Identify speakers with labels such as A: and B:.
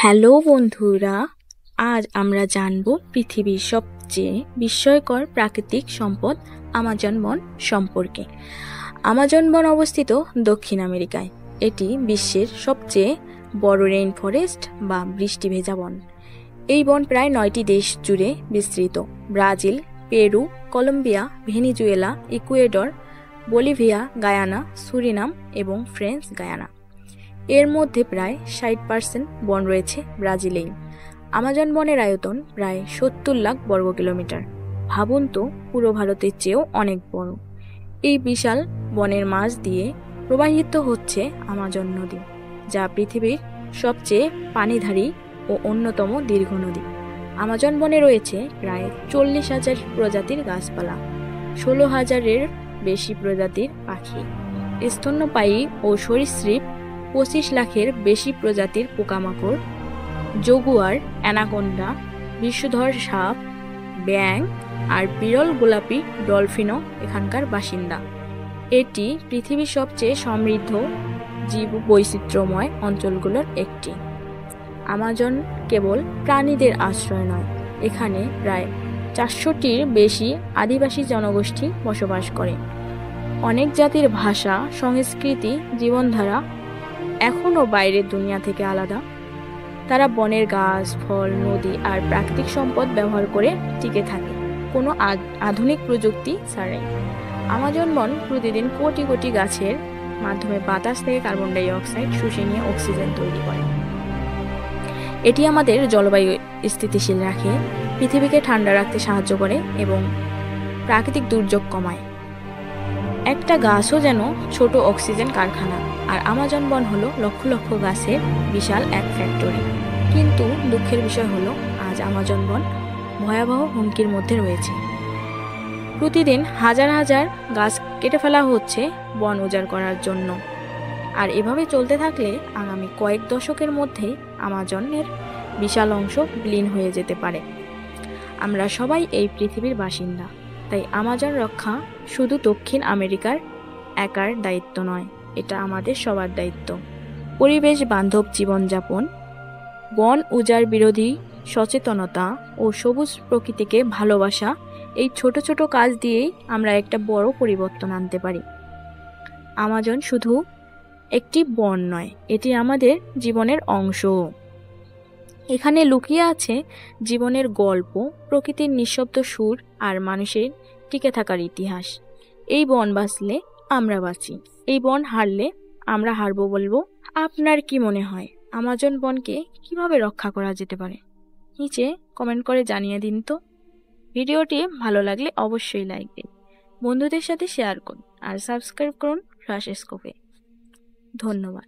A: Hello বন্ধুরা, আজ আমরা জানব পৃথিবীর সবচেয়ে বিস্ময়কর প্রাকৃতিক সম্পদ আমাজন বন সম্পর্কে। আমাজন বন অবস্থিত দক্ষিণ আমেরিকায়। এটি বিশ্বের সবচেয়ে বড় রেইন ফরেস্ট বা বৃষ্টি ভেজা বন। এই বন প্রায় 9টি দেশ জুড়ে বিস্তৃত: Brazil, Peru, Colombia, Venezuela, Ecuador, Bolivia, Guyana, Suriname এবং ফ্রেঞ্চ গায়ানা। এর মধ্যে প্রায় 60% বন রয়েছে ব্রাজিলেই। আমাজন বনের আয়তন প্রায় 70 লাখ বর্গ কিলোমিটার। ভাবুন তো, পুরো ভারতের চেয়েও অনেক বড়। এই বিশাল বনের মাঝ দিয়ে প্রবাহিত হচ্ছে আমাজন নদী, যা পৃথিবীর সবচেয়ে পানিধারী ও অন্যতম দীর্ঘ নদী। আমাজন বনে রয়েছে প্রায় 40,000 প্রজাতির গাছপালা, 16,000-এর বেশি প্রজাতির পাখি, স্তন্যপায়ী ও সরীসৃপ, 25 লাখের বেশি প্রজাতির পোকামাকড়, জগুয়ার, অ্যানাকোন্ডা, বিষধর সাপ, ব্যাঙ আর বিরল গোলাপি ডলফিনও এখানকার বাসিন্দা। এটি পৃথিবীর সবচেয়ে সমৃদ্ধ জীব বৈচিত্র্যময় অঞ্চলগুলোর একটি। আমাজন কেবল প্রাণীদের আশ্রয় নয়, এখানে প্রায় 400টির বেশি আদিবাসী জনগোষ্ঠী বসবাস করে। অনেক জাতির ভাষা, সংস্কৃতি, জীবনধারা এখনও বাইরের দুনিয়া থেকে আলাদা। তারা বনের গাছ, ফল, নদী আর প্রাকৃতিক সম্পদ ব্যবহার করে টিকে থাকে, কোনো আধুনিক প্রযুক্তি ছাড়াই। আমাজন বন প্রতিদিন কোটি কোটি গাছের মাধ্যমে বাতাস থেকে কার্বন ডাই অক্সাইড শুষে নিয়ে অক্সিজেন তৈরি করে। এটি আমাদের জলবায়ু স্থিতিশীল রাখে, পৃথিবীকে ঠান্ডা রাখতে সাহায্য করে এবং প্রাকৃতিক দুর্যোগ কমায়। একটা গাছও যেন ছোট অক্সিজেন কারখানা, আর আমাজন বন হলো লক্ষ লক্ষ গাছের বিশাল এক ফ্যাক্টরি। কিন্তু দুঃখের বিষয় হলো, আজ আমাজন বন ভয়াবহ হুমকির মধ্যে রয়েছে। প্রতিদিন হাজার হাজার গাছ কেটে ফেলা হচ্ছে বন উজাড় করার জন্য। আর এভাবে চলতে থাকলে আগামী কয়েক দশকের মধ্যে আমাজনের বিশাল অংশ বিলীন হয়ে যেতে পারে। আমরা সবাই এই পৃথিবীর বাসিন্দা, তাই আমাজন রক্ষা শুধু দক্ষিণ আমেরিকার একার দায়িত্ব নয়, এটা আমাদের সবার দায়িত্ব। পরিবেশ বান্ধব জীবনযাপন, বন উজাড় বিরোধী সচেতনতা ও সবুজ প্রকৃতিকে ভালোবাসা, এই ছোট ছোট কাজ দিয়েই আমরা একটা বড় পরিবর্তন আনতে পারি। আমাজন শুধু একটি বন নয়, এটি আমাদের জীবনের অংশ। এখানে লুকিয়ে আছে জীবনের গল্প, প্রকৃতির নিঃশব্দ সুর আর মানুষের টিকে থাকার ইতিহাস। এই বন বাঁচলে আমরা বাঁচি, এই বন হারলে আমরা হারবো বলবো। আপনার কি মনে হয়, আমাজন বনকে কিভাবে রক্ষা করা যেতে পারে? নিচে কমেন্ট করে জানিয়ে দিন তো। ভিডিওটি ভালো লাগলে অবশ্যই লাইক দিন, বন্ধুদের সাথে শেয়ার করুন আর সাবস্ক্রাইব করুন ফ্ল্যাশ স্কোপে। ধন্যবাদ।